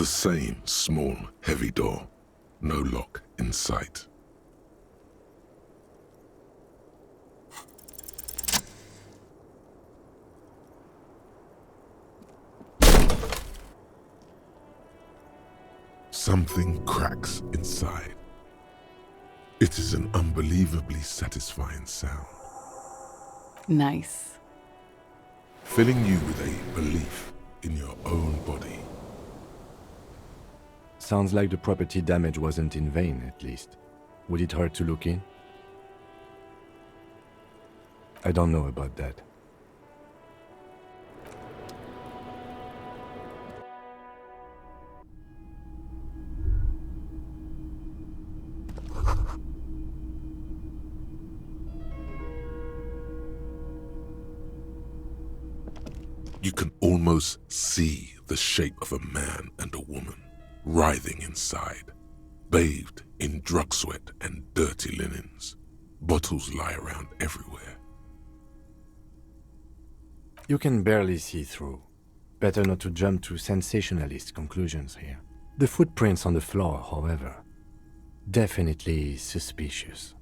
The same small, heavy door. No lock in sight. Something cracks inside. It is an unbelievably satisfying sound, Nice. filling you with a belief in your own body. Sounds like the property damage wasn't in vain, at least. Would it hurt to look in? I don't know about that. You can almost see the shape of a man and a woman writhing inside, bathed in drug sweat and dirty linens. Bottles lie around everywhere. You can barely see through. Better not to jump to sensationalist conclusions here. The footprints on the floor, however, definitely suspicious.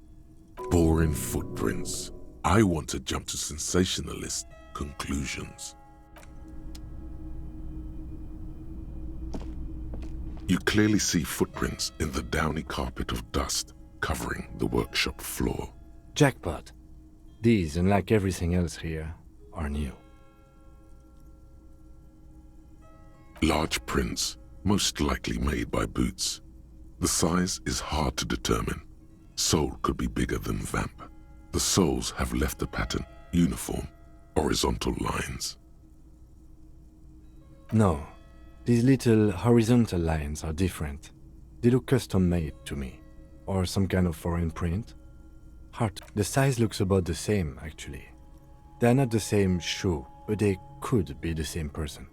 Boring footprints. I want to jump to sensationalist conclusions. You clearly see footprints in the downy carpet of dust covering the workshop floor. Jackpot. These, unlike everything else here, are new. Large prints, most likely made by boots. The size is hard to determine. Sole could be bigger than vamp. The soles have left a pattern, uniform, horizontal lines. No, these little horizontal lines are different. They look custom-made to me, or some kind of foreign print. The size looks about the same, actually. They're not the same shoe, but they could be the same person.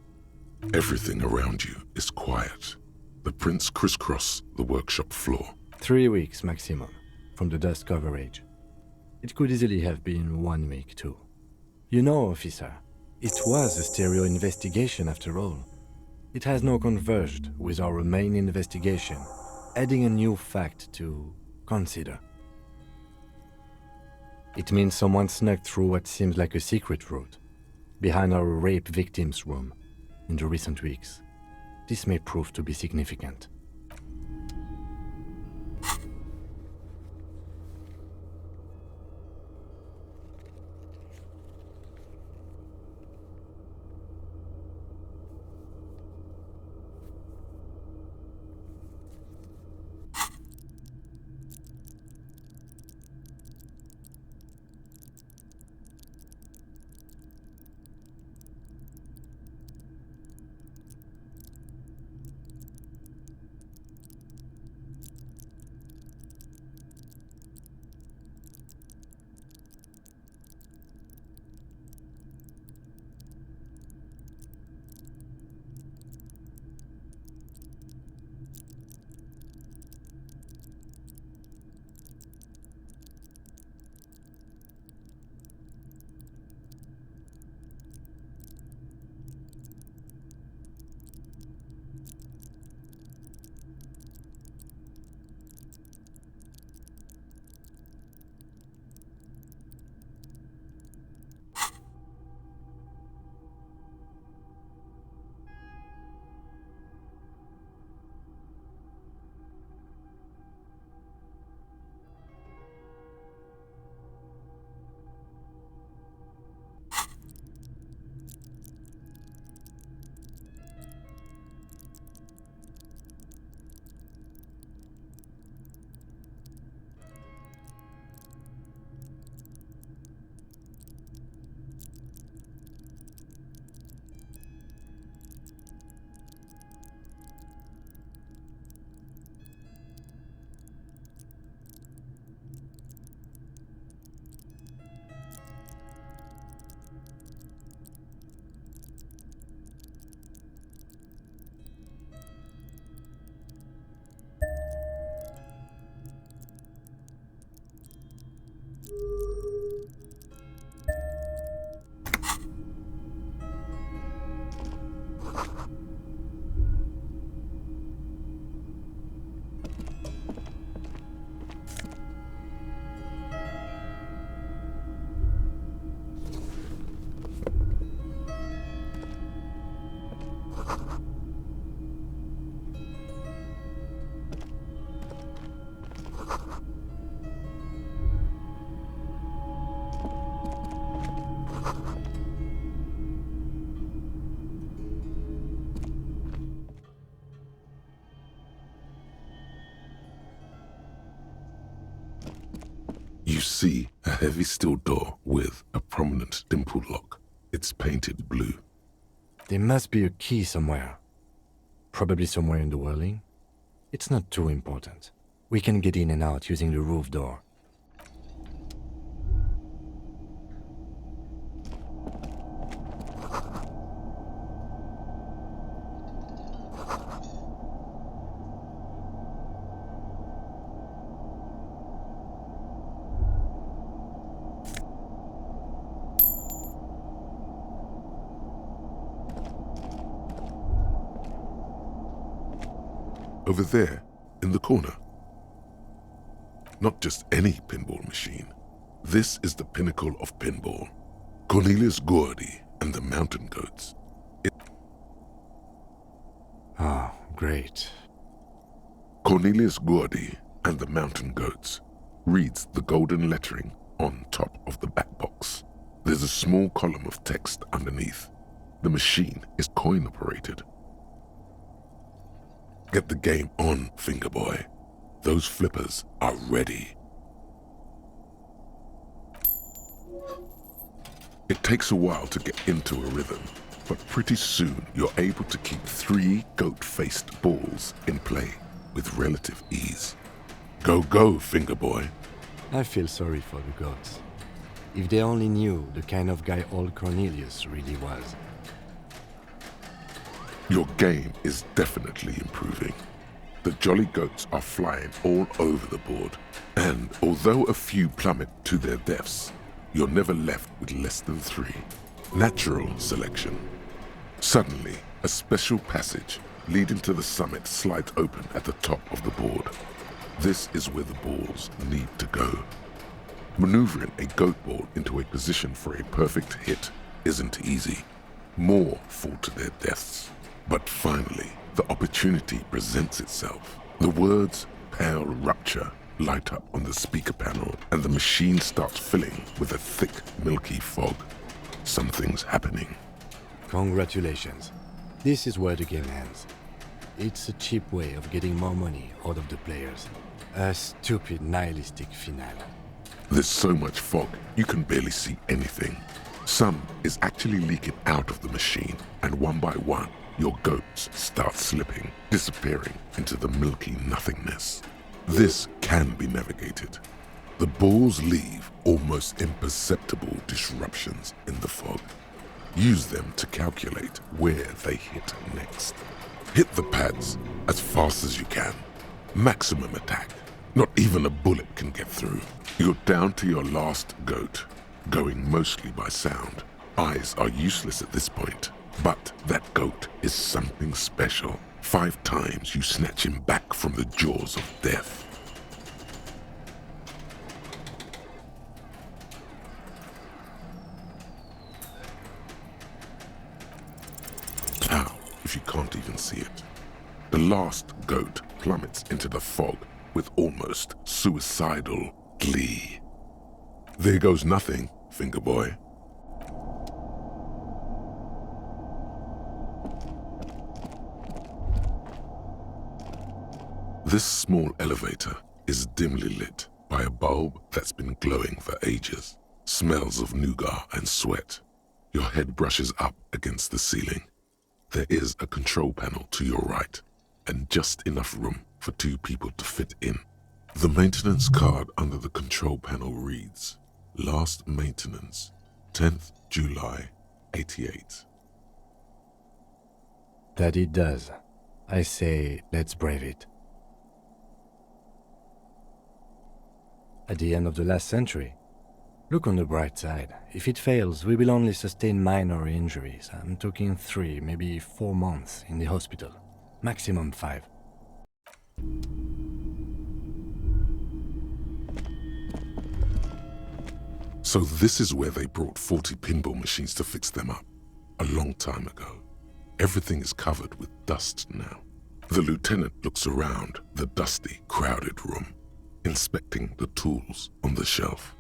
Everything around you is quiet. The prints crisscross the workshop floor. 3 weeks maximum, from the dust coverage. It could easily have been 1 week too. You know, officer, it was a stereo investigation after all. It has now converged with our main investigation, adding a new fact to consider. It means someone snuck through what seems like a secret route, behind our rape victim's room, in the recent weeks. This may prove to be significant. see a heavy steel door with a prominent dimple lock. It's painted blue. There must be a key somewhere. Probably somewhere in the whirling. It's not too important. We can get in and out using the roof door. Over there, in the corner. Not just any pinball machine. This is the pinnacle of pinball. Cornelius Gordy and the Mountain Goats. Oh, great. Cornelius Gordy and the Mountain Goats reads the golden lettering on top of the back box. There's a small column of text underneath. The machine is coin-operated. Get the game on, Fingerboy. Those flippers are ready. It takes a while to get into a rhythm, but pretty soon you're able to keep 3 goat-faced balls in play with relative ease. Go, go, Fingerboy. I feel sorry for the goats. If they only knew the kind of guy old Cornelius really was. Your game is definitely improving. The jolly goats are flying all over the board, and although a few plummet to their deaths, you're never left with less than 3. Natural selection. Suddenly, a special passage leading to the summit slides open at the top of the board. This is where the balls need to go. Maneuvering a goat ball into a position for a perfect hit isn't easy. More fall to their deaths. But finally, the opportunity presents itself. The words "Pale Rupture" light up on the speaker panel, and the machine starts filling with a thick, milky fog. Something's happening. Congratulations. This is where the game ends. It's a cheap way of getting more money out of the players. A stupid, nihilistic finale. There's so much fog, you can barely see anything. Some is actually leaking out of the machine, and one by one, your goats start slipping, disappearing into the milky nothingness. This can be navigated. The balls leave almost imperceptible disruptions in the fog. Use them to calculate where they hit next. Hit the pads as fast as you can. Maximum attack. Not even a bullet can get through. You're down to your last goat, going mostly by sound. Eyes are useless at this point. But that goat is something special. 5 times you snatch him back from the jaws of death. How, if you can't even see it? The last goat plummets into the fog with almost suicidal glee. There goes nothing, Fingerboy. This small elevator is dimly lit by a bulb that's been glowing for ages. Smells of nougat and sweat. Your head brushes up against the ceiling. There is a control panel to your right, and just enough room for 2 people to fit in. The maintenance card under the control panel reads, Last maintenance, 10th July, 88. That it does. I say, let's brave it. At the end of the last century. Look on the bright side. If it fails, we will only sustain minor injuries. I'm talking 3, maybe 4 months in the hospital. Maximum 5. So this is where they brought 40 pinball machines to fix them up. A long time ago. Everything is covered with dust now. The lieutenant looks around the dusty, crowded room, inspecting the tools on the shelf.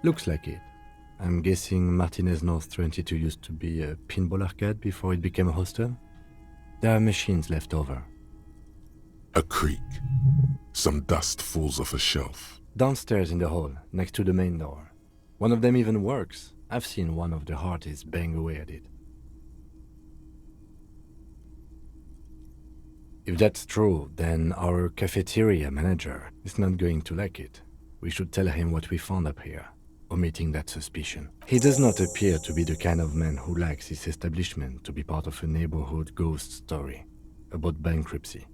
Looks like it. I'm guessing Martinez North 22 used to be a pinball arcade before it became a hostel. There are machines left over. A creak. Some dust falls off a shelf, Downstairs in the hall, next to the main door. One of them even works. I've seen one of the hearties bang away at it. If that's true, then our cafeteria manager is not going to like it. We should tell him what we found up here, omitting that suspicion. He does not appear to be the kind of man who likes his establishment to be part of a neighborhood ghost story about bankruptcy.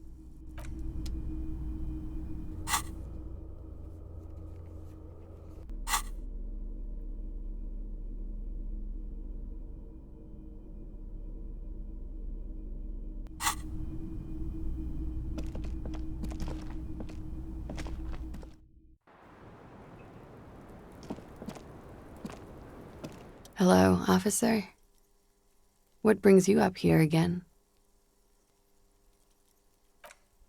Hello, officer. What brings you up here again?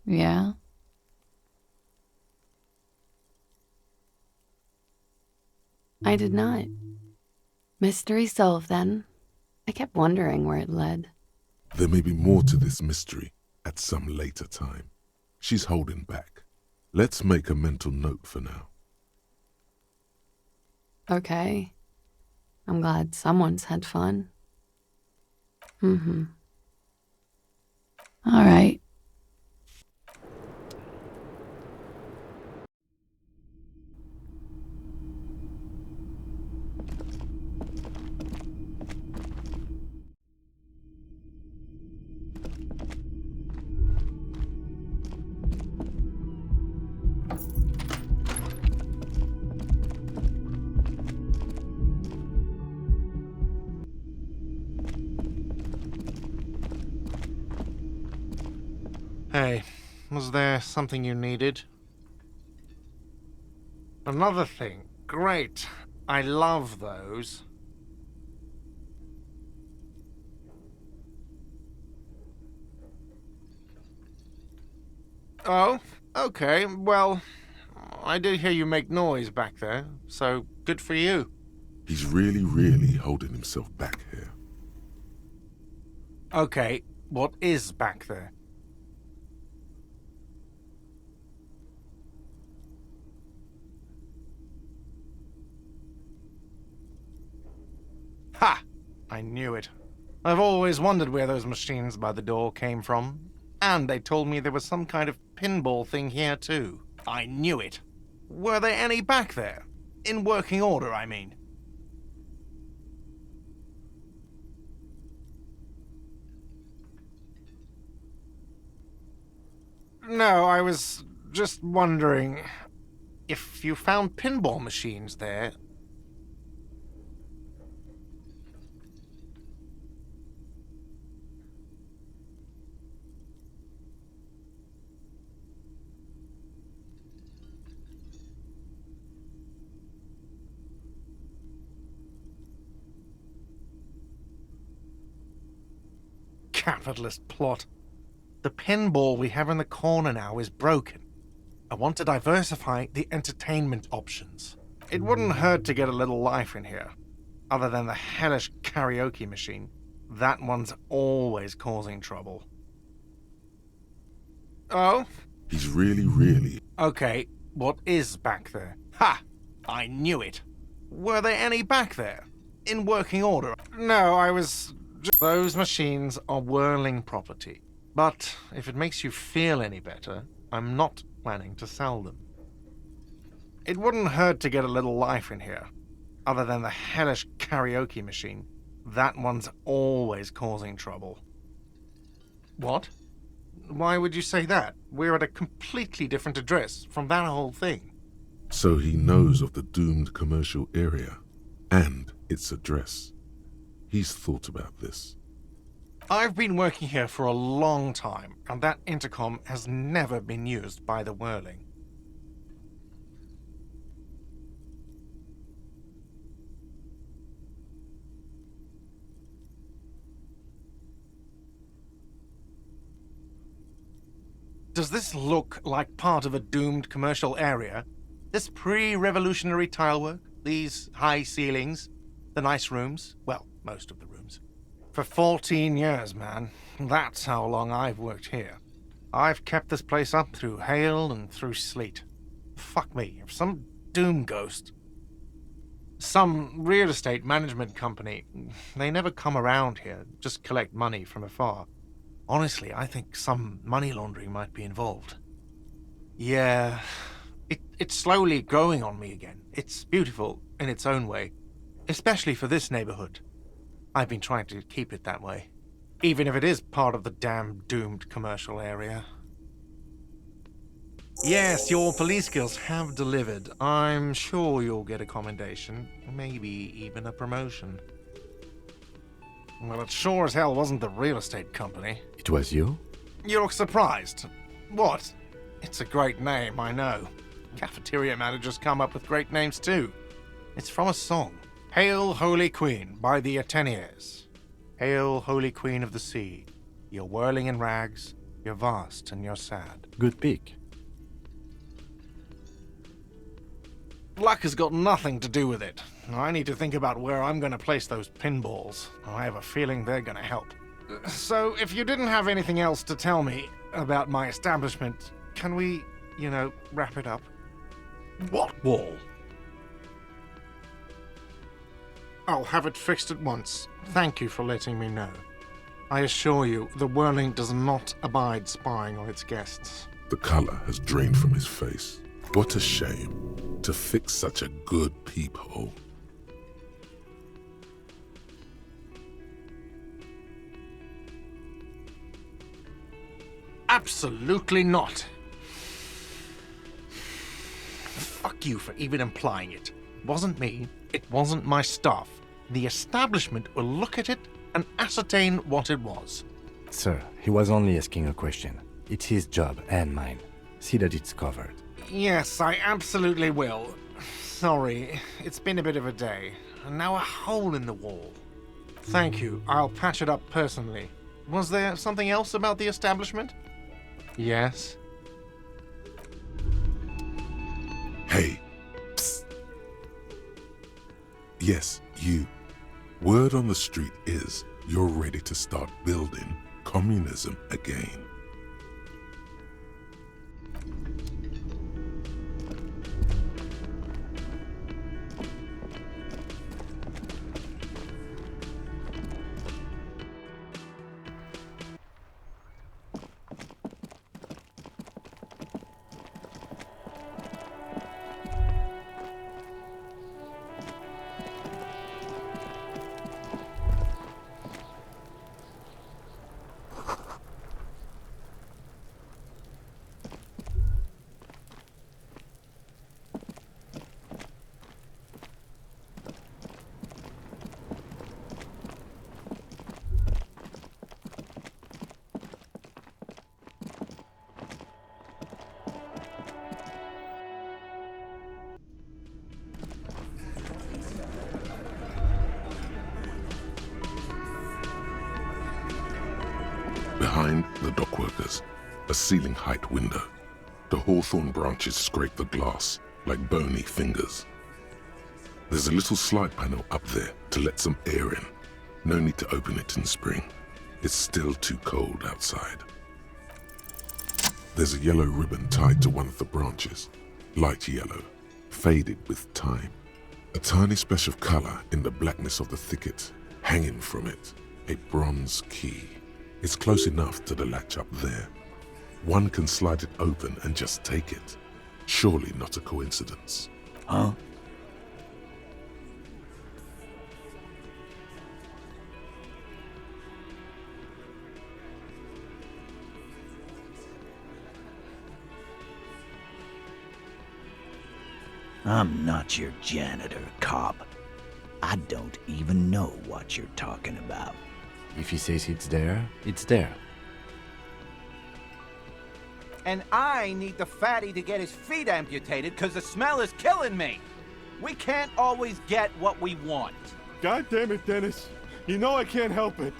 Yeah? I did not. Mystery solved then. I kept wondering where it led. There may be more to this mystery at some later time. She's holding back. Let's make a mental note for now. Okay. I'm glad someone's had fun. Mm-hmm. All right. Hey, was there something you needed? Another thing. Great. I love those. Oh, okay. Well, I did hear you make noise back there, so good for you. He's really holding himself back here. Okay, what is back there? Ha! I knew it. I've always wondered where those machines by the door came from. And they told me there was some kind of pinball thing here too. I knew it. Were there any back there? In working order, I mean. No, I was just wondering if you found pinball machines there. Capitalist plot. The pinball we have in the corner now is broken. I want to diversify the entertainment options. It wouldn't hurt to get a little life in here. Other than the hellish karaoke machine. That one's always causing trouble. Oh? He's really... Okay, what is back there? Ha! I knew it. Were there any back there? In working order? No, I was... Those machines are whirling property. But if it makes you feel any better, I'm not planning to sell them. It wouldn't hurt to get a little life in here. Other than the hellish karaoke machine. That one's always causing trouble. What? Why would you say that? We're at a completely different address from that whole thing. So he knows of the doomed commercial area and its address. He's thought about this. I've been working here for a long time, and that intercom has never been used by the Whirling. Does this look like part of a doomed commercial area? This pre-revolutionary tilework? These high ceilings? The nice rooms? Well, most of the rooms. For 14 years, man. That's how long I've worked here. I've kept this place up through hail and through sleet. Fuck me, if some doom ghost, some real estate management company, they never come around here, just collect money from afar. Honestly, I think some money laundering might be involved. Yeah, it's slowly growing on me again. It's beautiful in its own way, especially for this neighborhood. I've been trying to keep it that way, even if it is part of the damn doomed commercial area. Yes, your police skills have delivered. I'm sure you'll get a commendation, maybe even a promotion. Well, it sure as hell wasn't the real estate company. It was you? You look surprised. What? It's a great name, I know. Cafeteria managers come up with great names too. It's from a song. Hail, Holy Queen, by the Ateniers. Hail, Holy Queen of the Sea. You're whirling in rags, you're vast and you're sad. Good pick. Luck has got nothing to do with it. I need to think about where I'm going to place those pinballs. I have a feeling they're going to help. So, if you didn't have anything else to tell me about my establishment, can we, wrap it up? What wall? I'll have it fixed at once. Thank you for letting me know. I assure you, the whirling does not abide spying on its guests. The color has drained from his face. What a shame to fix such a good peephole. Absolutely not. Fuck you for even implying it. It wasn't me. It wasn't my staff. The establishment will look at it and ascertain what it was. Sir, he was only asking a question. It's his job and mine. See that it's covered. Yes, I absolutely will. Sorry, it's been a bit of a day. And now a hole in the wall. Thank you. I'll patch it up personally. Was there something else about the establishment? Yes. Hey, psst. Yes, you. Word on the street is you're ready to start building communism again. Behind the dockworkers, a ceiling-height window. The hawthorn branches scrape the glass like bony fingers. There's a little slide panel up there to let some air in. No need to open it in spring. It's still too cold outside. There's a yellow ribbon tied to one of the branches. Light yellow, faded with time. A tiny splash of color in the blackness of the thicket. Hanging from it, a bronze key. It's close enough to the latch up there. One can slide it open and just take it. Surely not a coincidence. Huh? I'm not your janitor, cop. I don't even know what you're talking about. If he says it's there, it's there. And I need the fatty to get his feet amputated because the smell is killing me. We can't always get what we want. God damn it, Dennis. You know I can't help it.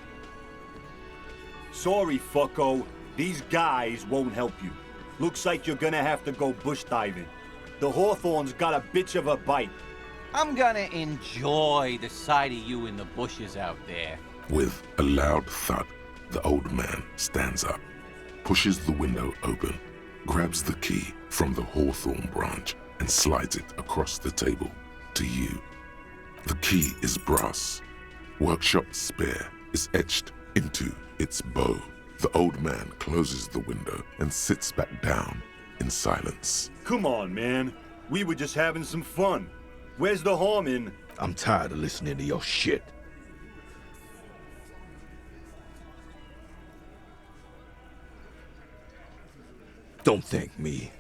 Sorry, fucko. These guys won't help you. Looks like you're gonna have to go bush diving. The Hawthorne's got a bitch of a bite. I'm gonna enjoy the sight of you in the bushes out there. With a loud thud, the old man stands up, pushes the window open, grabs the key from the hawthorn branch and slides it across the table to you. The key is brass. Workshop spear is etched into its bow. The old man closes the window and sits back down in silence. Come on, man. We were just having some fun. Where's the harm in... I'm tired of listening to your shit. Don't thank me.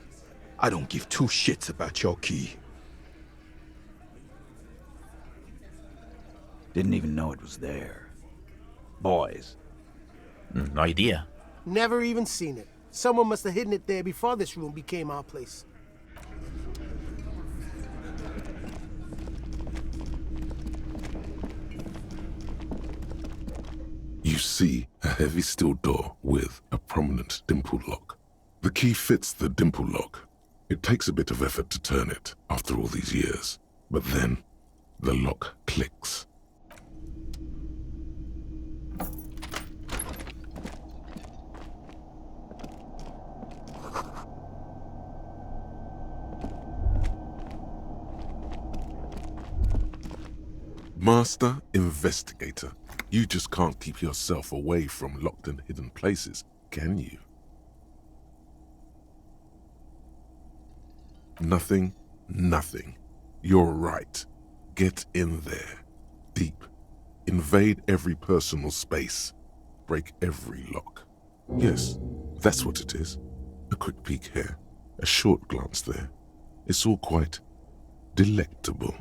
I don't give two shits about your key. Didn't even know it was there. Boys. No idea. Never even seen it. Someone must have hidden it there before this room became our place. You see a heavy steel door with a prominent dimple lock. The key fits the dimple lock. It takes a bit of effort to turn it after all these years, but then the lock clicks. Master Investigator, you just can't keep yourself away from locked and hidden places, can you? Nothing. You're right. Get in there. Deep. Invade every personal space. Break every lock. Yes, that's what it is. A quick peek here. A short glance there. It's all quite delectable.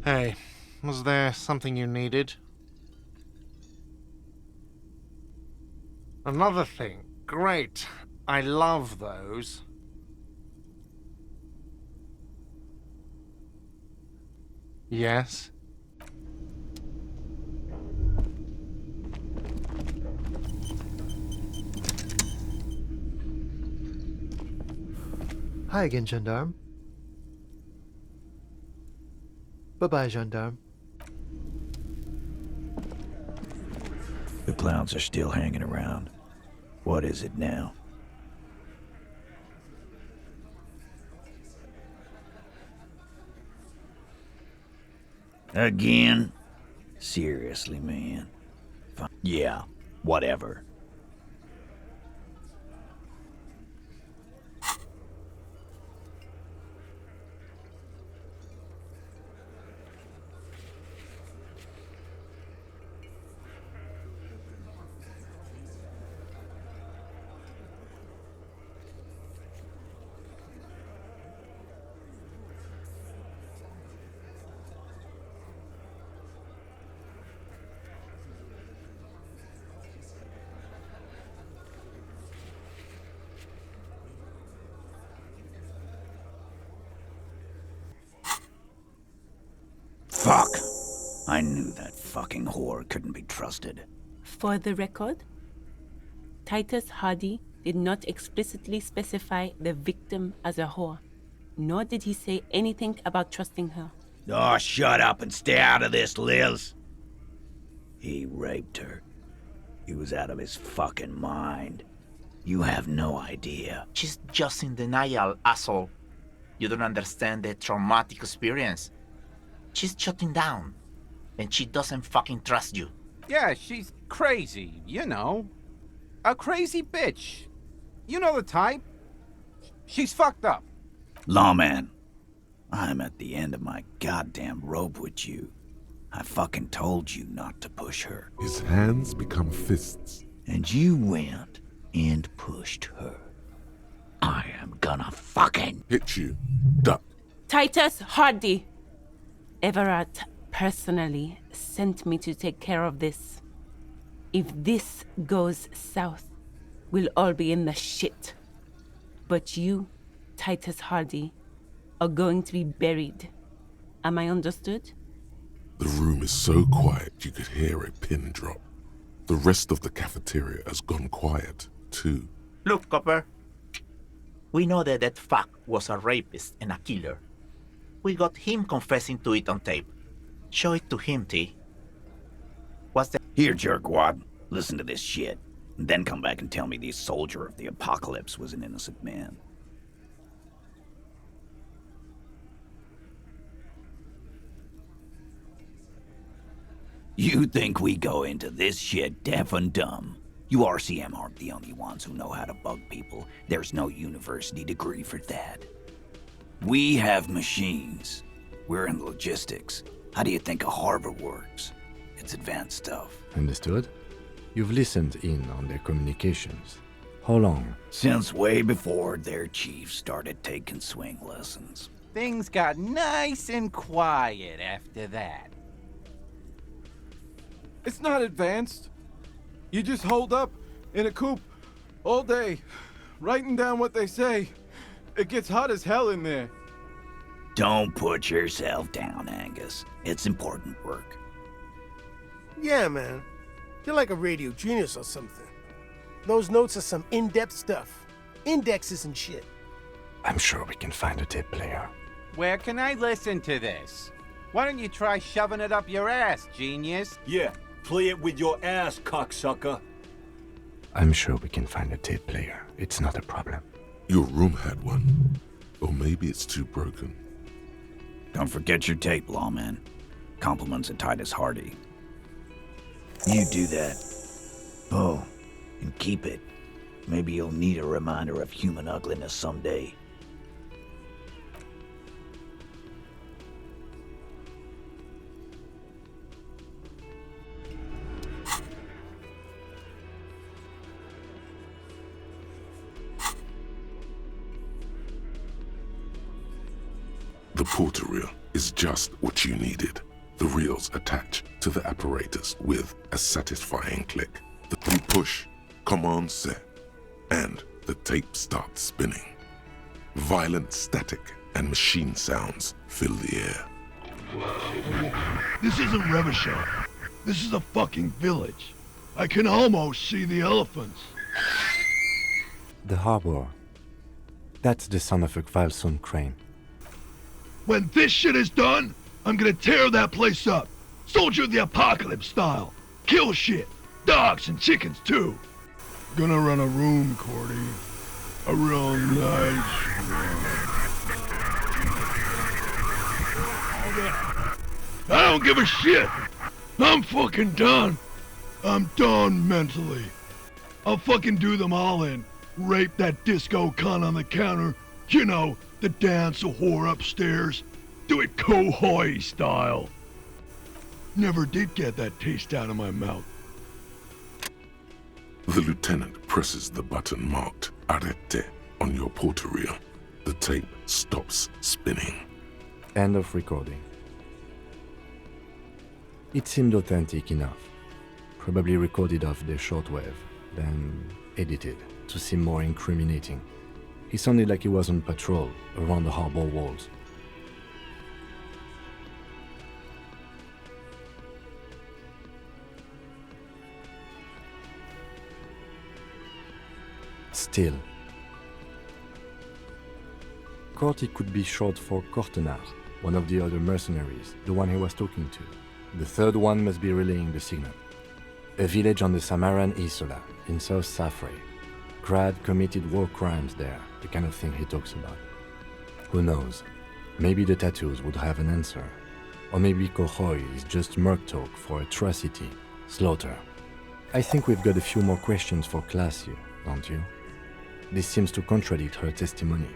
Hey, was there something you needed? Another thing. Great. I love those. Yes? Hi again, Gendarme. Bye-bye, Gendarme. The clowns are still hanging around. What is it now? Again? Seriously, man. Yeah, whatever. Fuck! I knew that fucking whore couldn't be trusted. For the record, Titus Hardy did not explicitly specify the victim as a whore, nor did he say anything about trusting her. Oh, shut up and stay out of this, Liz. He raped her. He was out of his fucking mind. You have no idea. She's just in denial, asshole. You don't understand the traumatic experience. She's shutting down, and she doesn't fucking trust you. Yeah, she's crazy, you know. A crazy bitch. You know the type. She's fucked up. Lawman, I'm at the end of my goddamn rope with you. I fucking told you not to push her. His hands become fists. And you went and pushed her. I am gonna fucking... Hit you. Duck. Titus Hardy! Everard personally sent me to take care of this. If this goes south, we'll all be in the shit. But you, Titus Hardy, are going to be buried. Am I understood? The room is so quiet you could hear a pin drop. The rest of the cafeteria has gone quiet, too. Look, Copper. We know that that fuck was a rapist and a killer. We got him confessing to it on tape. Show it to him, T. What's that? Here, jerkwad. Listen to this shit. And then come back and tell me the soldier of the apocalypse was an innocent man. You think we go into this shit deaf and dumb? You RCM aren't the only ones who know how to bug people. There's no university degree for that. We have machines. We're in logistics. How do you think a harbor works? It's advanced stuff. Understood? You've listened in on their communications. How long? Since way before their chief started taking swing lessons. Things got nice and quiet after that. It's not advanced. You just hold up in a coop all day, writing down what they say. It gets hot as hell in there. Don't put yourself down, Angus. It's important work. Yeah, man. You're like a radio genius or something. Those notes are some in-depth stuff. Indexes and shit. I'm sure we can find a tape player. Where can I listen to this? Why don't you try shoving it up your ass, genius? Yeah, play it with your ass, cocksucker. I'm sure we can find a tape player. It's not a problem. Your room had one. Or maybe it's too broken. Don't forget your tape, lawman. Compliments of Titus Hardy. You do that. Oh, and keep it. Maybe you'll need a reminder of human ugliness someday. The porter reel is just what you needed. The reels attach to the apparatus with a satisfying click. The you push, command set, and the tape starts spinning. Violent static and machine sounds fill the air. This isn't Revachol. This is a fucking village. I can almost see the elephants. The harbor. That's the son of a Kvalson crane. When this shit is done, I'm gonna tear that place up. Soldier of the Apocalypse style. Kill shit. Dogs and chickens too. Gonna run a room, Cordy. A real nice one. I don't give a shit. I'm fucking done. I'm done mentally. I'll fucking do them all in. Rape that disco cunt on the counter. You know, the dance a whore upstairs. Do it Kohoi style. Never did get that taste out of my mouth. The lieutenant presses the button marked Arrête on your porter reel. The tape stops spinning. End of recording. It seemed authentic enough. Probably recorded off the shortwave, then edited to seem more incriminating. He sounded like he was on patrol around the harbor walls. Still, Corty could be short for Cortenard, one of the other mercenaries, the one he was talking to. The third one must be relaying the signal. A village on the Samaran Isola, in South Safre. Grad committed war crimes there, the kind of thing he talks about. Who knows? Maybe the tattoos would have an answer. Or maybe Kohoi is just merc talk for atrocity, slaughter. I think we've got a few more questions for class here, don't you? This seems to contradict her testimony.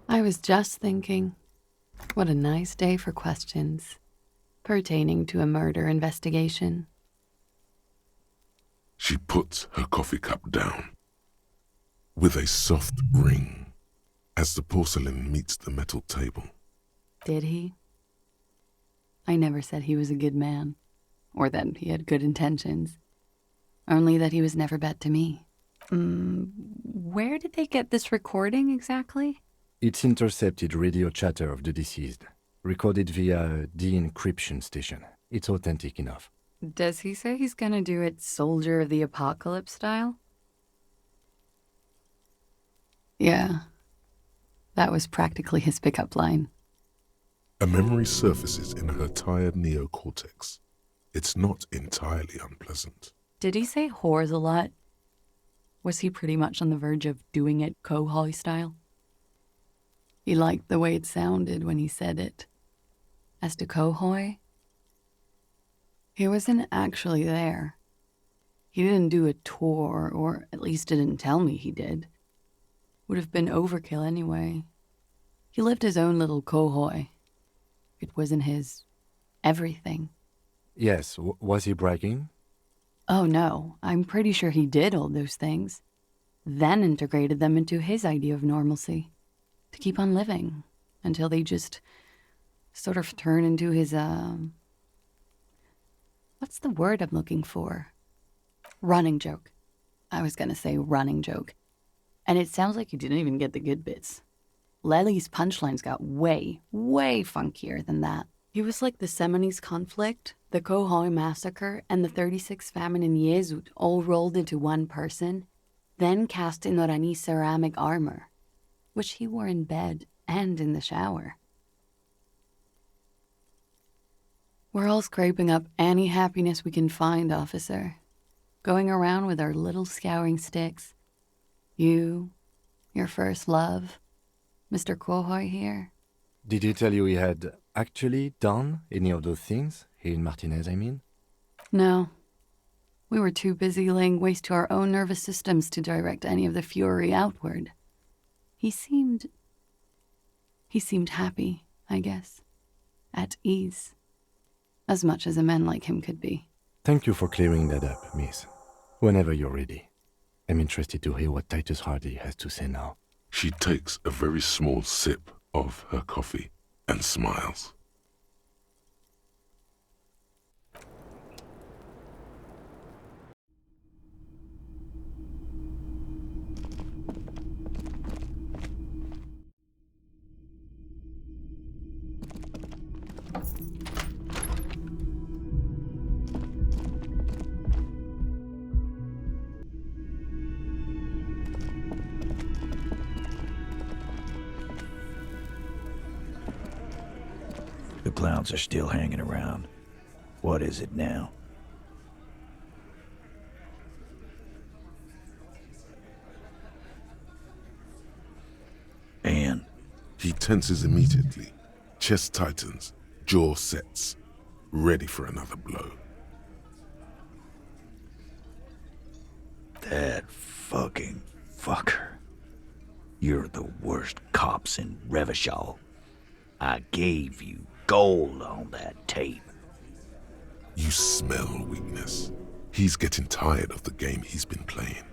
I was just thinking, what a nice day for questions pertaining to a murder investigation. She puts her coffee cup down with a soft ring as the porcelain meets the metal table. Did he? I never said he was a good man, or that he had good intentions, only that he was never bad to me. Where did they get this recording exactly? It's intercepted radio chatter of the deceased, recorded via de-encryption station. It's authentic enough. Does he say he's gonna do it Soldier of the Apocalypse style? Yeah, that was practically his pickup line. A memory surfaces in her tired neocortex. It's not entirely unpleasant. Did he say whores a lot? Was he pretty much on the verge of doing it Kohoi style? He liked the way it sounded when he said it. As to Kohoi, he wasn't actually there. He didn't do a tour, or at least didn't tell me he did. Would have been overkill anyway. He lived his own little Kohoi. It wasn't his everything. Yes, was he bragging? Oh no, I'm pretty sure he did all those things, then integrated them into his idea of normalcy, to keep on living, until they just sort of turn into his, what's the word I'm looking for? Running joke. I was gonna say running joke. And it sounds like you didn't even get the good bits. Lely's punchlines got way, way funkier than that. He was like the Semonese conflict, the Kohoi massacre, and the 36 famine in Yezut all rolled into one person, then cast in Orani ceramic armor, which he wore in bed and in the shower. We're all scraping up any happiness we can find, officer. Going around with our little scouring sticks. You, your first love, Mr. Kohoi here. Did he tell you he had actually done any of those things? He and Martinez, I mean? No. We were too busy laying waste to our own nervous systems to direct any of the fury outward. He seemed happy, I guess. At ease. As much as a man like him could be. Thank you for clearing that up, miss. Whenever you're ready. I'm interested to hear what Titus Hardy has to say now. She takes a very small sip of her coffee and smiles. The clowns are still hanging around. What is it now? And? He tenses immediately. Chest tightens, jaw sets, ready for another blow. That fucking fucker. You're the worst cops in Revachol. I gave you gold on that tape. You smell weakness. He's getting tired of the game he's been playing.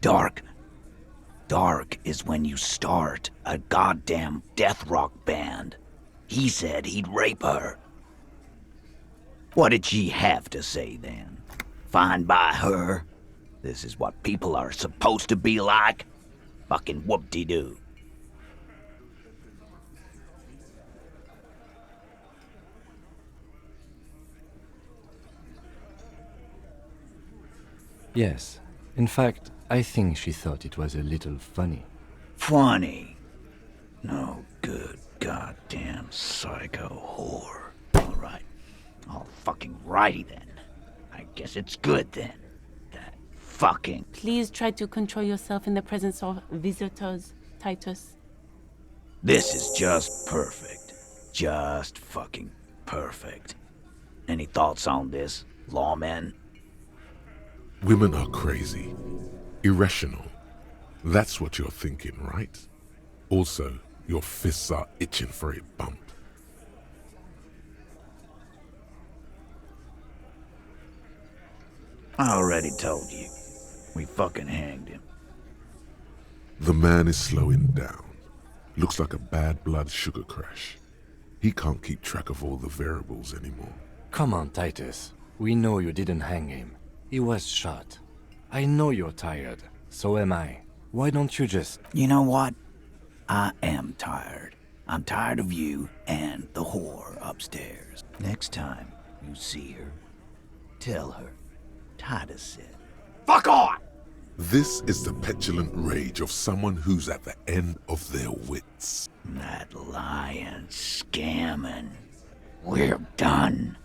Dark. Dark is when you start a goddamn death rock band. He said he'd rape her. What did she have to say then? Fine by her? This is what people are supposed to be like? Fucking whoop-de-doo. Yes. In fact, I think she thought it was a little funny. Funny? No good goddamn psycho whore. All right. All fucking righty then. I guess it's good then. That fucking... Please try to control yourself in the presence of visitors, Titus. This is just perfect. just fucking perfect. Any thoughts on this, lawman? Women are crazy, irrational. That's what you're thinking, right? Also, your fists are itching for a bump. I already told you. We fucking hanged him. The man is slowing down. Looks like a bad blood sugar crash. He can't keep track of all the variables anymore. Come on, Titus. We know you didn't hang him. He was shot. I know you're tired. So am I. Why don't you just... You know what? I am tired. I'm tired of you and the whore upstairs. Next time you see her, tell her Titus said, "Fuck on!" This is the petulant rage of someone who's at the end of their wits. That lying, scamming. We're done.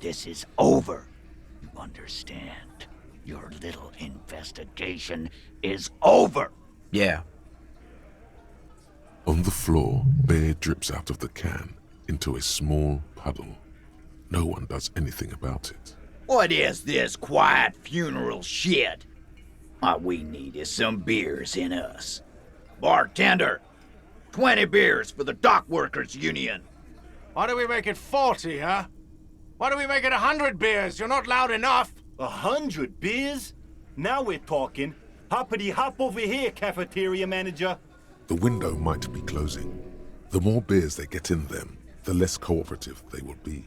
This is over. You understand? Your little investigation is over. Yeah. On the floor, beer drips out of the can into a small puddle. No one does anything about it. What is this quiet funeral shit? All we need is some beers in us. Bartender, 20 beers for the Dock Workers Union. Why do we make it 40, huh? Why do we make it 100 beers? You're not loud enough. 100 beers? Now we're talking. Hoppity hop over here, cafeteria manager. The window might be closing. The more beers they get in them, the less cooperative they will be.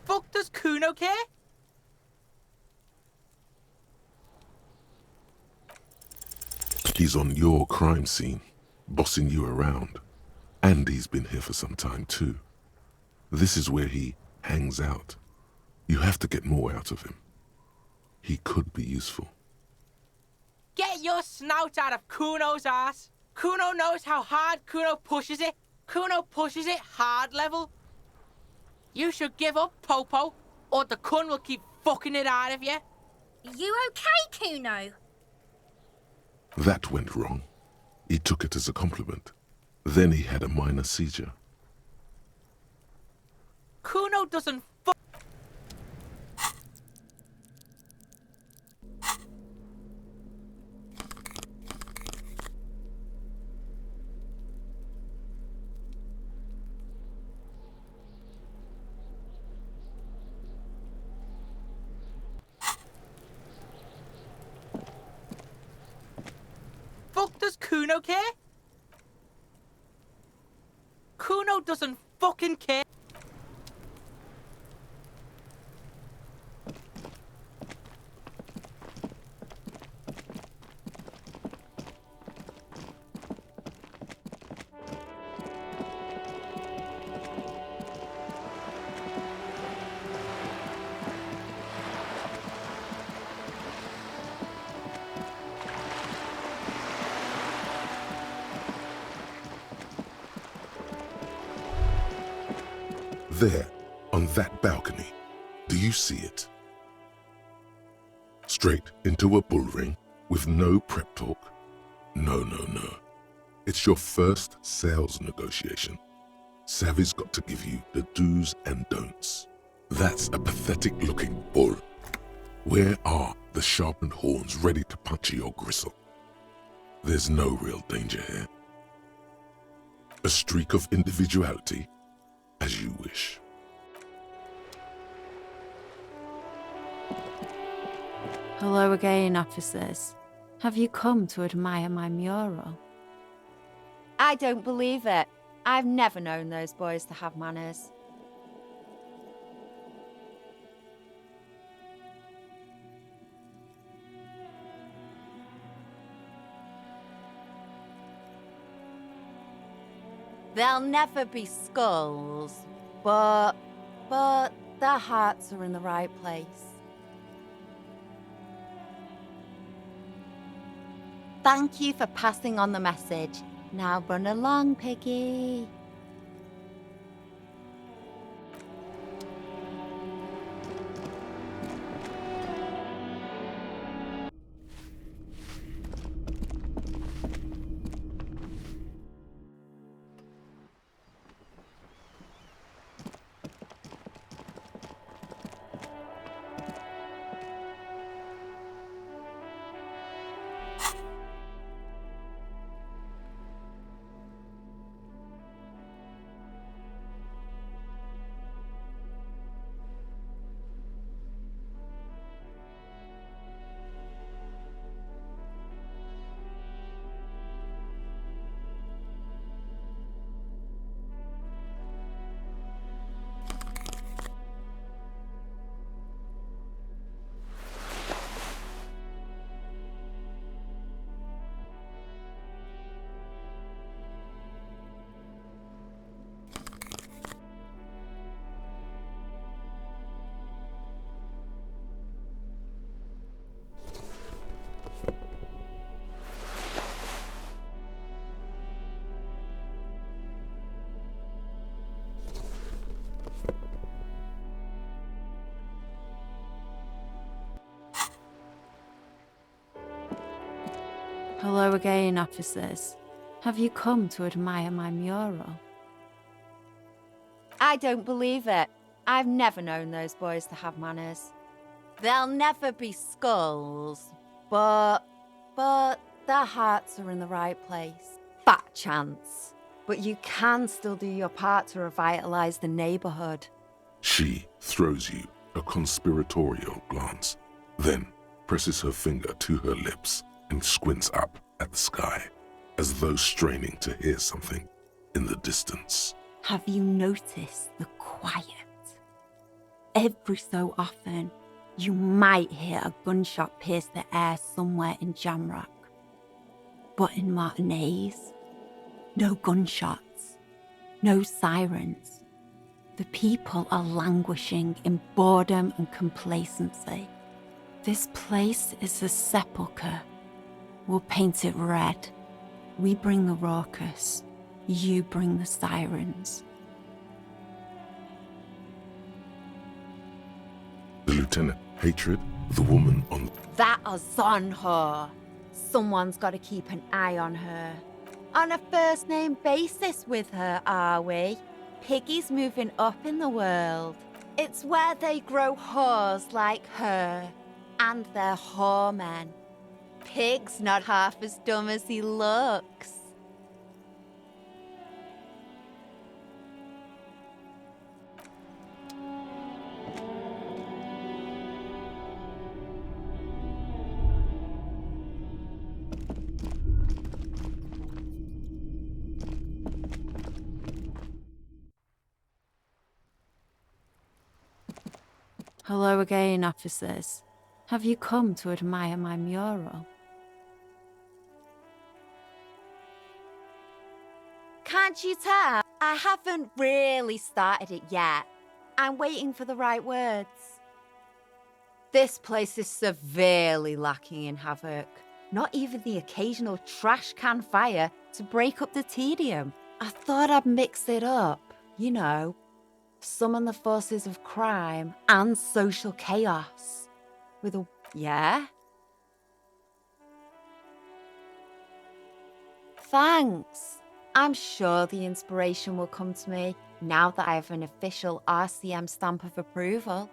Fuck does Kuno care? He's on your crime scene, bossing you around. And he's been here for some time too. This is where he hangs out. You have to get more out of him. He could be useful. Get your snout out of Kuno's ass. Kuno knows how hard Kuno pushes it. Kuno pushes it hard level. You should give up, Popo, or the Kun will keep fucking it out of you. You okay, Kuno? That went wrong. He took it as a compliment. Then he had a minor seizure. Kuno doesn't fuck. Fuck does Kuno care? Kuno doesn't fucking care. There, on that balcony, do you see it? Straight into a bull ring with no prep talk? No. It's your first sales negotiation. Savvy's got to give you the do's and don'ts. That's a pathetic-looking bull. Where are the sharpened horns ready to puncture your gristle? There's no real danger here. A streak of individuality, as you wish. Hello again, officers. Have you come to admire my mural? I don't believe it. I've never known those boys to have manners. There'll never be skulls, but their hearts are in the right place. Thank you for passing on the message. Now run along, Piggy. Hello again, officers. Have you come to admire my mural? I don't believe it. I've never known those boys to have manners. There'll never be skulls, but their hearts are in the right place. Fat chance. But you can still do your part to revitalize the neighborhood. She throws you a conspiratorial glance, then presses her finger to her lips and squints up at the sky, as though straining to hear something in the distance. Have you noticed the quiet? Every so often, you might hear a gunshot pierce the air somewhere in Jamrock. But in Martinez, no gunshots, no sirens. The people are languishing in boredom and complacency. This place is a sepulchre. We'll paint it red. We bring the raucous. You bring the sirens. The lieutenant, hatred, the woman on That is on her. Someone's got to keep an eye on her. On a first-name basis with her, are we? Piggy's moving up in the world. It's where they grow whores like her. And they're whoremen. Pig's not half as dumb as he looks. Hello again, officers. Have you come to admire my mural? Can't you tell? I haven't really started it yet. I'm waiting for the right words. This place is severely lacking in havoc. Not even the occasional trash can fire to break up the tedium. I thought I'd mix it up, you know, summon the forces of crime and social chaos with a... Yeah? Thanks. I'm sure the inspiration will come to me now that I have an official RCM stamp of approval.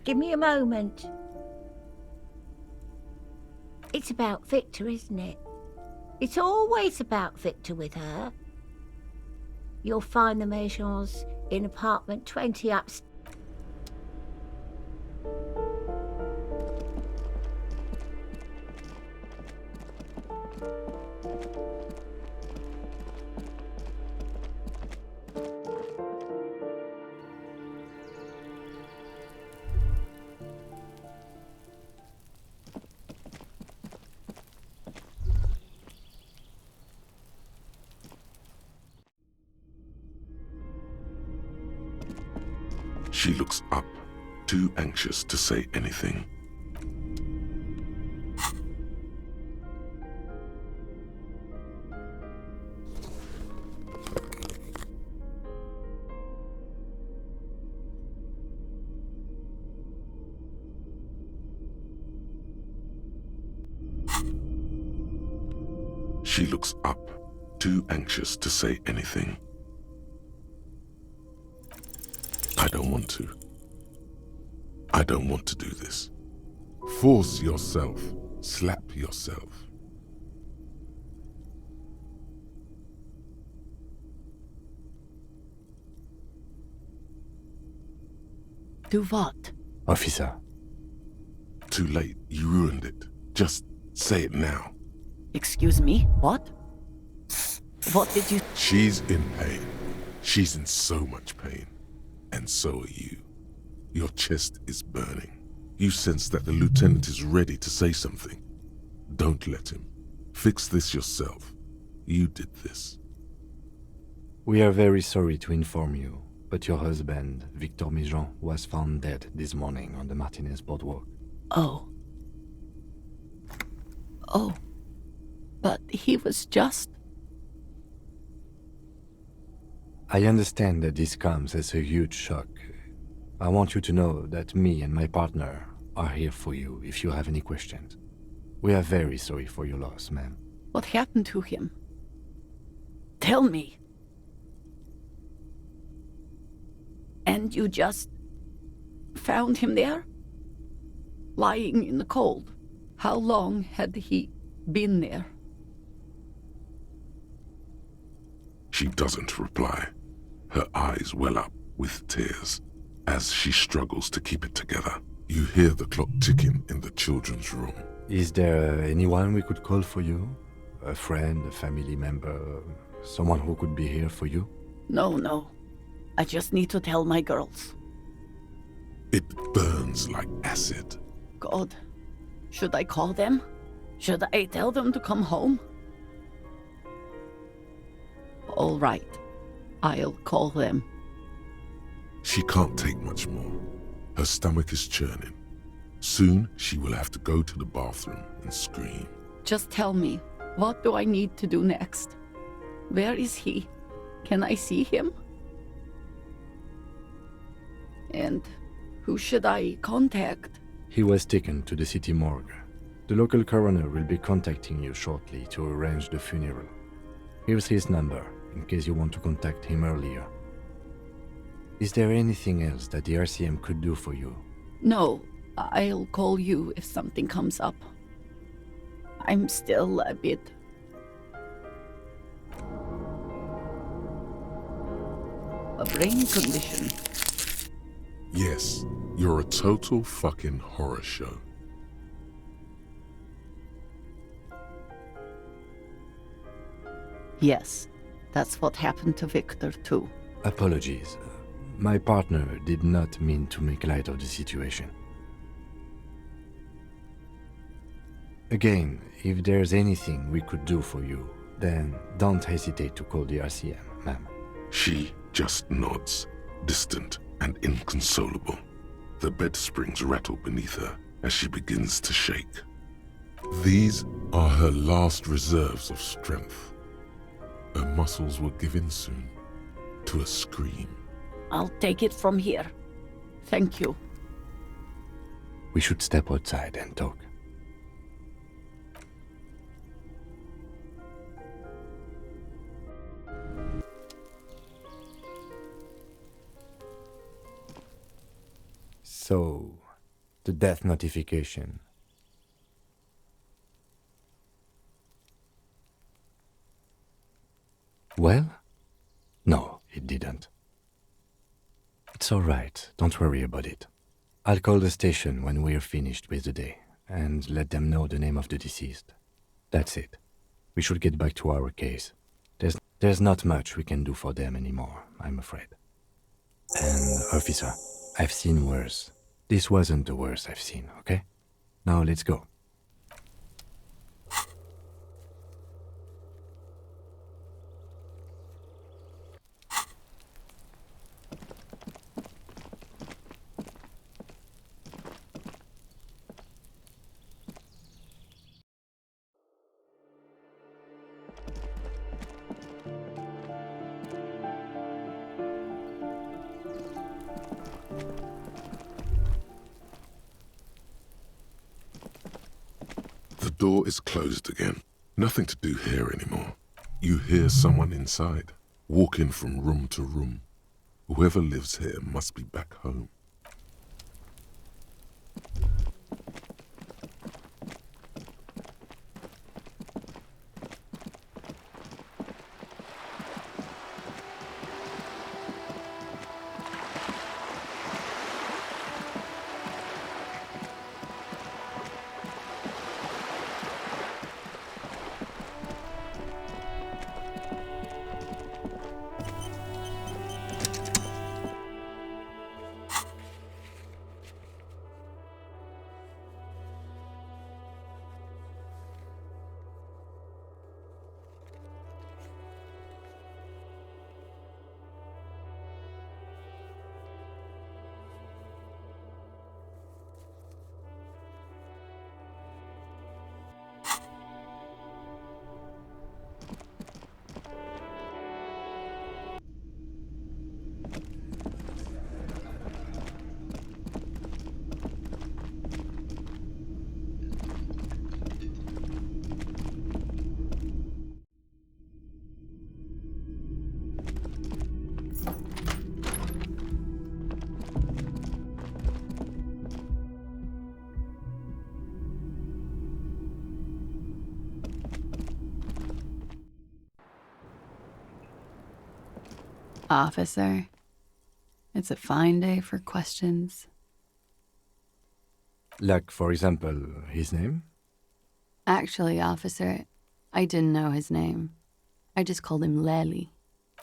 Give me a moment. It's about Victor, isn't it? It's always about Victor with her. You'll find the Maisons in apartment 20 upstairs. She looks up, too anxious to say anything. She looks up, too anxious to say anything. I don't want to. I don't want to do this. Force yourself. Slap yourself. Do what? Officer. Too late. You ruined it. Just say it now. Excuse me? What? What did you... She's in pain. She's in so much pain. And so are you. Your chest is burning. You sense that the lieutenant is ready to say something. Don't let him. Fix this yourself. You did this. We are very sorry to inform you, but your husband, Victor Mijon, was found dead this morning on the Martinez boardwalk. Oh. Oh. But he was just... I understand that this comes as a huge shock. I want you to know that me and my partner are here for you if you have any questions. We are very sorry for your loss, ma'am. What happened to him? Tell me. And you just found him there? Lying in the cold? How long had he been there? She doesn't reply. Her eyes well up with tears as she struggles to keep it together. You hear the clock ticking in the children's room. Is there anyone we could call for you? A friend, a family member, someone who could be here for you? No. I just need to tell my girls. It burns like acid. God, should I call them? Should I tell them to come home? All right, I'll call them. She can't take much more. Her stomach is churning. Soon, she will have to go to the bathroom and scream. Just tell me, what do I need to do next? Where is he? Can I see him? And who should I contact? He was taken to the city morgue. The local coroner will be contacting you shortly to arrange the funeral. Here's his number, in case you want to contact him earlier. Is there anything else that the RCM could do for you? No, I'll call you if something comes up. I'm still a bit... a brain condition. Yes, you're a total fucking horror show. Yes, that's what happened to Victor, too. Apologies. My partner did not mean to make light of the situation. Again, if there's anything we could do for you, then don't hesitate to call the RCM, ma'am. She just nods, distant and inconsolable. The bed springs rattle beneath her as she begins to shake. These are her last reserves of strength. Her muscles will give in soon to a scream. I'll take it from here. Thank you. We should step outside and talk. So, the death notification. Well? No, it didn't. It's all right, don't worry about it. I'll call the station when we're finished with the day, and let them know the name of the deceased. That's it. We should get back to our case. There's not much we can do for them anymore, I'm afraid. And, officer, I've seen worse. This wasn't the worst I've seen, okay? Now let's go. The door is closed again. Nothing to do here anymore. You hear someone inside, walking from room to room. Whoever lives here must be back home. Officer, it's a fine day for questions. Like, for example, his name? Actually, officer, I didn't know his name. I just called him Lely.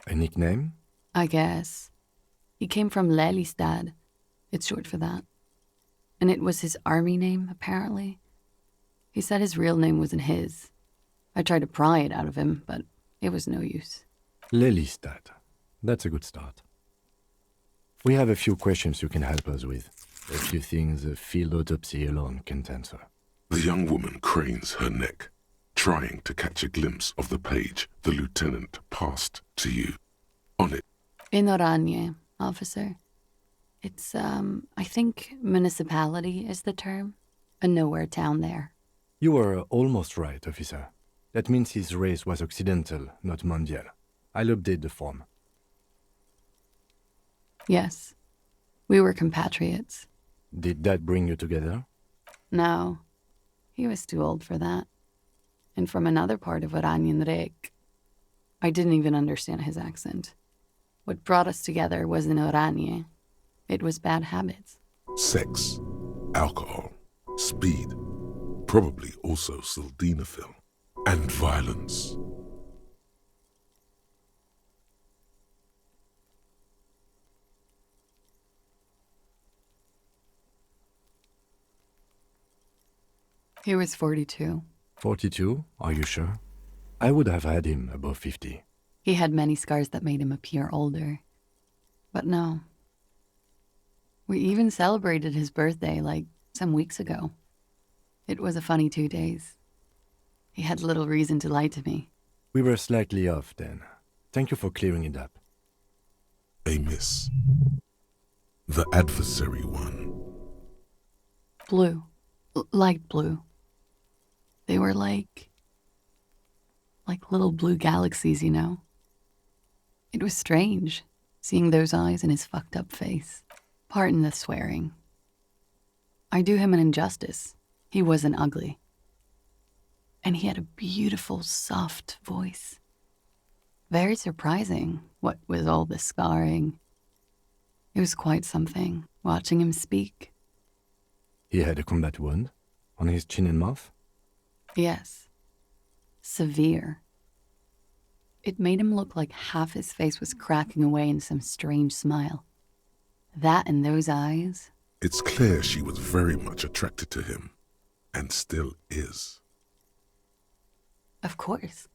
A nickname? I guess. He came from Lelystad. It's short for that. And it was his army name, apparently. He said his real name wasn't his. I tried to pry it out of him, but it was no use. Lelystad. That's a good start. We have a few questions you can help us with. A few things a field autopsy alone can't answer. The young woman cranes her neck, trying to catch a glimpse of the page the lieutenant passed to you. On it. In Oranje, officer. It's, I think municipality is the term. A nowhere town there. You were almost right, officer. That means his race was Occidental, not Mondial. I'll update the form. Yes. We were compatriots. Did that bring you together? No. He was too old for that. And from another part of Oranjenrijk. I didn't even understand his accent. What brought us together wasn't Oranje. It was bad habits. Sex, alcohol, speed, probably also sildenafil, and violence. He was 42. 42? Are you sure? I would have had him above 50. He had many scars that made him appear older. But no. We even celebrated his birthday like some weeks ago. It was a funny 2 days. He had little reason to lie to me. We were slightly off then. Thank you for clearing it up. Amos. The adversary one. Blue. Light blue. They were like little blue galaxies, you know? It was strange, seeing those eyes in his fucked up face. Pardon the swearing. I do him an injustice. He wasn't ugly. And he had a beautiful, soft voice. Very surprising, what with all the scarring. It was quite something, watching him speak. He had a combat wound on his chin and mouth? Yes. Severe. It made him look like half his face was cracking away in some strange smile. That and those eyes. It's clear she was very much attracted to him, and still is. Of course.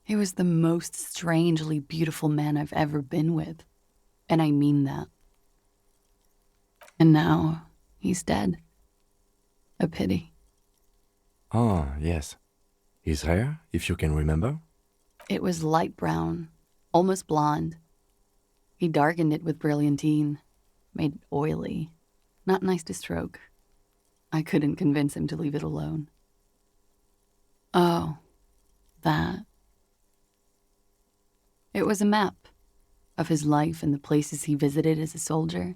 He was the most strangely beautiful man I've ever been with. And I mean that. And now, he's dead. A pity. Ah, yes. His hair, if you can remember? It was light brown, almost blonde. He darkened it with brilliantine, made it oily. Not nice to stroke. I couldn't convince him to leave it alone. Oh, that. It was a map of his life and the places he visited as a soldier.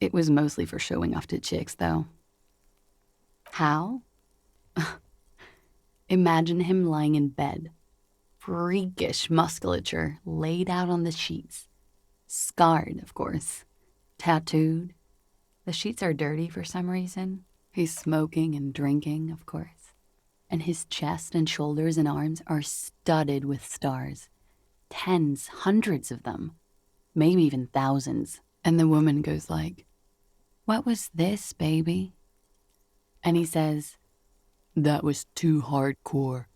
It was mostly for showing off to chicks, though. How? Imagine him lying in bed. Freakish musculature laid out on the sheets. Scarred, of course. Tattooed. The sheets are dirty for some reason. He's smoking and drinking, of course. And his chest and shoulders and arms are studded with stars. Tens, hundreds of them. Maybe even thousands. And the woman goes like, "What was this, baby?" And he says, "That was too hardcore."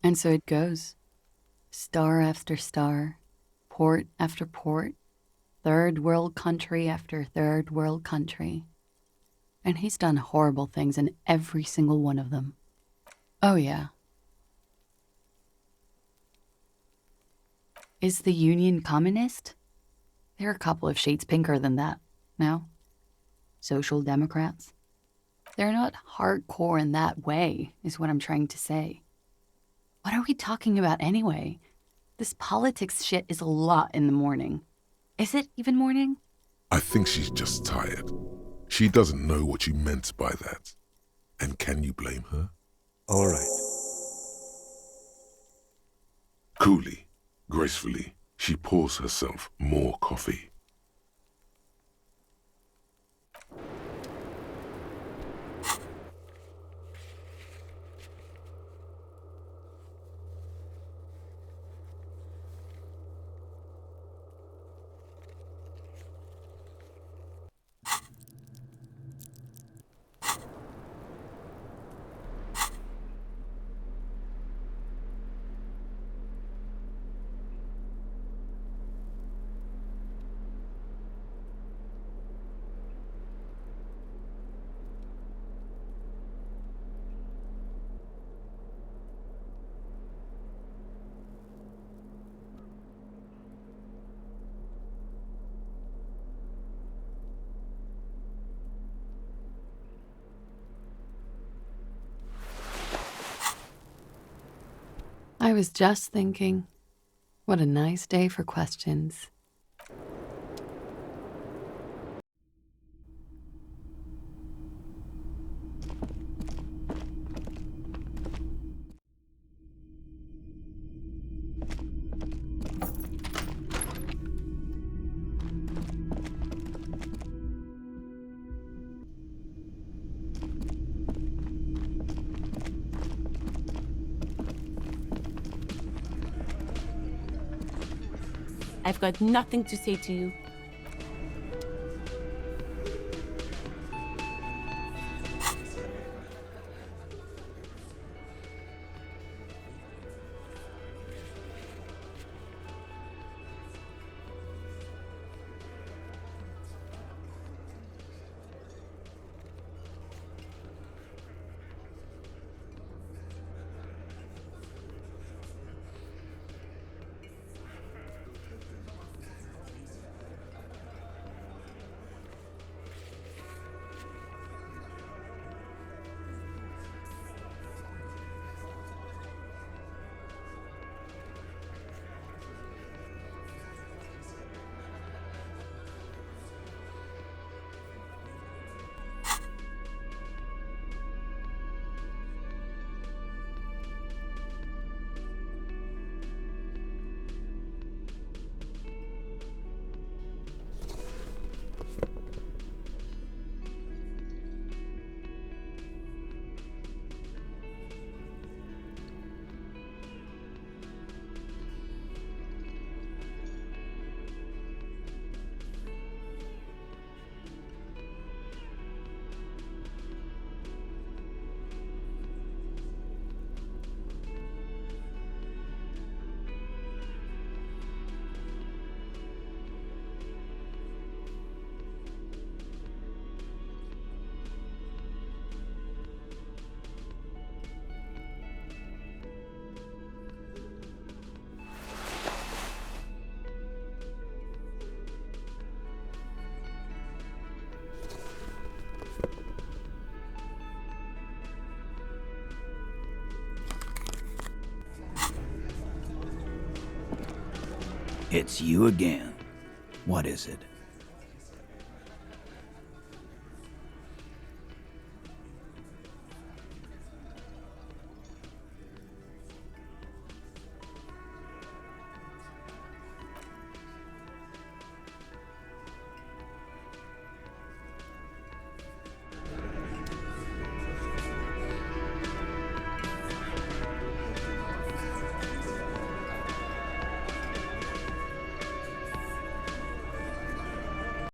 And so it goes. Star after star, port after port, third world country after third world country. And he's done horrible things in every single one of them. Oh yeah. Is the Union communist? They're a couple of shades pinker than that, no? Social Democrats? They're not hardcore in that way, is what I'm trying to say. What are we talking about anyway? This politics shit is a lot in the morning. Is it even morning? I think she's just tired. She doesn't know what you meant by that. And can you blame her? All right. Coolly, gracefully, she pours herself more coffee. I was just thinking, what a nice day for questions. I've got nothing to say to you. It's you again. What is it?